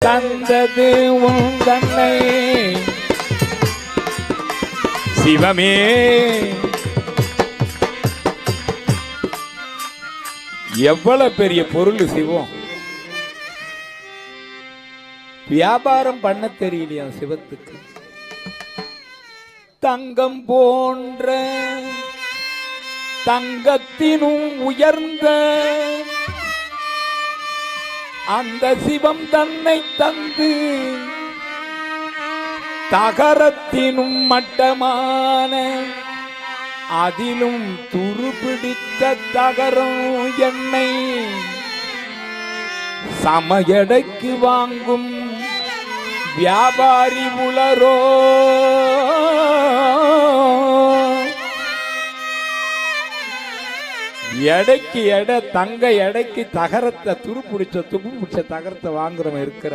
தந்தது உன் தன்னை சிவமே. எவ்வளவு பெரிய பொருள் சிவம். வியாபாரம் பண்ண தெரியலையா சிவத்துக்கு. தங்கம் போன்ற தங்கத்தினும் உயர்ந்த அந்த சிவம் தன்னை தந்து தகரத்தினும் மட்டமான அதிலும் துருபிடித்த தகரம் என்னை சமையடைக்கு வாங்கும் வியாபாரி உளரோ. எடைக்கு எடை தங்க எடைக்கு தகரத்தை துரு பிடிச்ச தகரத்தை வாங்குறவன் இருக்கிறான்.